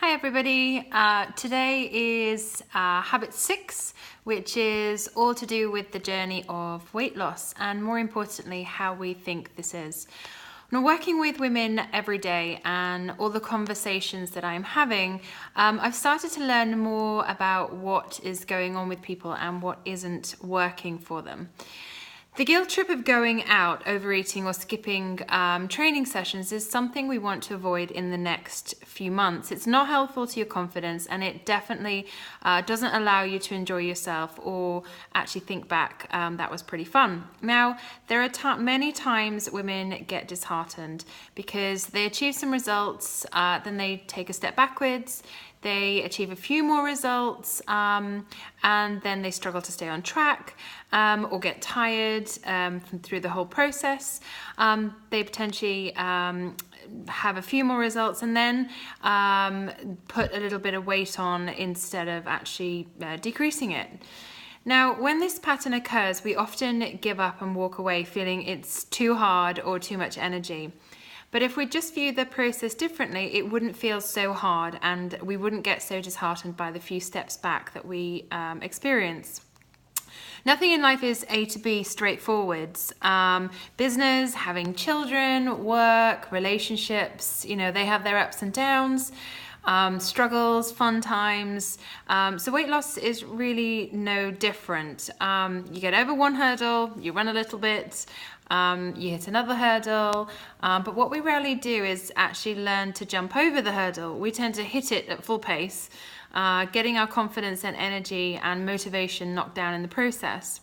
Hi everybody, today is habit 6, which is all to do with the journey of weight loss and more importantly how we think this is. Now, working with women every day and all the conversations that I'm having, I've started to learn more about what is going on with people and what isn't working for them. The guilt trip of going out, overeating or skipping training sessions is something we want to avoid in the next few months. It's not helpful to your confidence and it definitely doesn't allow you to enjoy yourself or actually think back, that was pretty fun. Now, there are many times women get disheartened because they achieve some results, then they take a step backwards, they achieve a few more results, and then they struggle to stay on track or get tired through the whole process. They potentially have a few more results and then put a little bit of weight on instead of actually decreasing it. Now, when this pattern occurs, we often give up and walk away feeling it's too hard or too much energy. But if we just view the process differently, it wouldn't feel so hard and we wouldn't get so disheartened by the few steps back that we experience. Nothing in life is A to B straightforward. Business, having children, work, relationships, they have their ups and downs, struggles, fun times. So weight loss is really no different. You get over one hurdle, you run a little bit, you hit another hurdle, but what we rarely do is actually learn to jump over the hurdle. We tend to hit it at full pace, getting our confidence and energy and motivation knocked down in the process.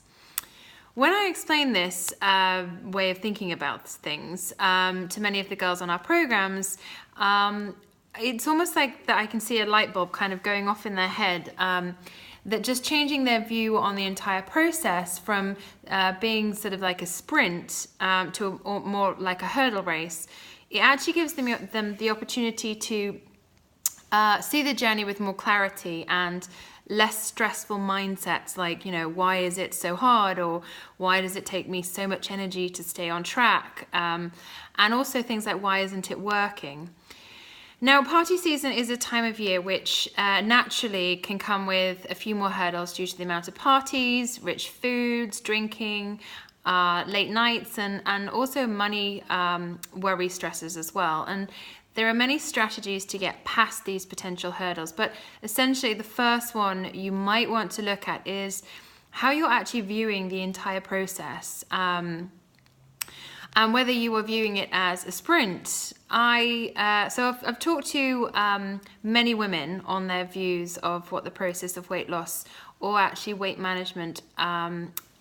When I explain this way of thinking about things to many of the girls on our programs, it's almost like that I can see a light bulb kind of going off in their head, that just changing their view on the entire process from being sort of like a sprint to more like a hurdle race, it actually gives them the opportunity to see the journey with more clarity and less stressful mindsets like, why is it so hard, or why does it take me so much energy to stay on track, and also things like why isn't it working. Now, party season is a time of year which naturally can come with a few more hurdles due to the amount of parties, rich foods, drinking, late nights, and also money worry stresses as well. And there are many strategies to get past these potential hurdles, but essentially the first one you might want to look at is how you're actually viewing the entire process. And whether you are viewing it as a sprint. I've talked to many women on their views of what the process of weight loss or actually weight management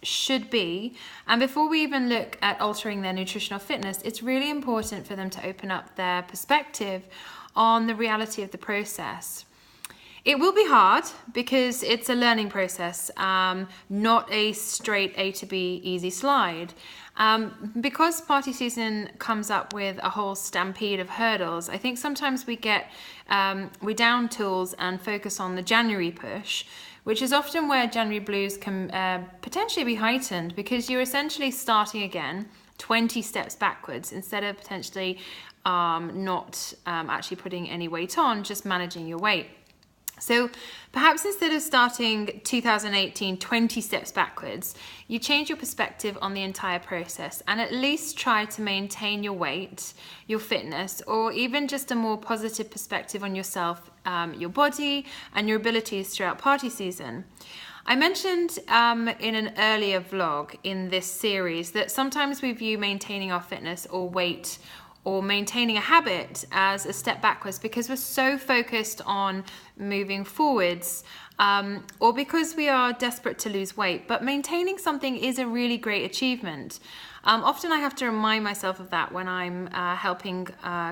should be. And before we even look at altering their nutritional fitness, it's really important for them to open up their perspective on the reality of the process. It will be hard because it's a learning process, not a straight A to B easy slide. Because party season comes up with a whole stampede of hurdles, I think sometimes we down tools and focus on the January push, which is often where January blues can potentially be heightened because you're essentially starting again 20 steps backwards instead of potentially not actually putting any weight on, just managing your weight. So perhaps instead of starting 2018 20 steps backwards, you change your perspective on the entire process and at least try to maintain your weight, your fitness, or even just a more positive perspective on yourself, your body, and your abilities throughout party season. I mentioned in an earlier vlog in this series that sometimes we view maintaining our fitness or weight or maintaining a habit as a step backwards because we're so focused on moving forwards, or because we are desperate to lose weight. But maintaining something is a really great achievement. Often I have to remind myself of that when I'm helping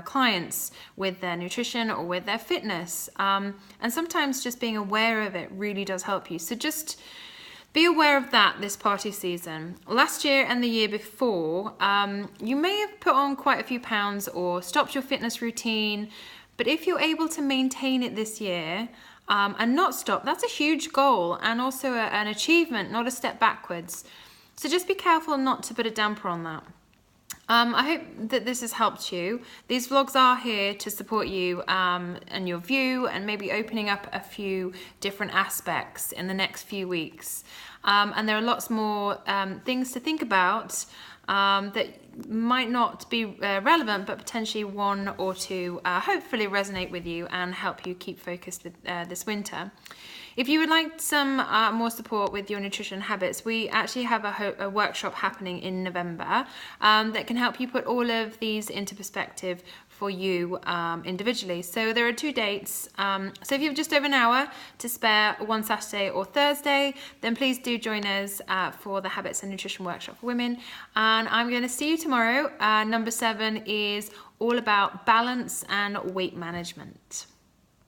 clients with their nutrition or with their fitness. And sometimes just being aware of it really does help you. So just be aware of that this party season. Last year and the year before, you may have put on quite a few pounds or stopped your fitness routine, but if you're able to maintain it this year and not stop, that's a huge goal and also an achievement, not a step backwards. So just be careful not to put a damper on that. I hope that this has helped you. These vlogs are here to support you and your view, and maybe opening up a few different aspects in the next few weeks. And there are lots more things to think about that might not be relevant, but potentially one or two hopefully resonate with you and help you keep focused this winter. If you would like some more support with your nutrition habits, we actually have a workshop happening in November that can help you put all of these into perspective for you individually. So there are 2 dates. So if you have just over an hour to spare, one Saturday or Thursday, then please do join us for the Habits and Nutrition Workshop for Women. And I'm going to see you tomorrow. Number 7 is all about balance and weight management.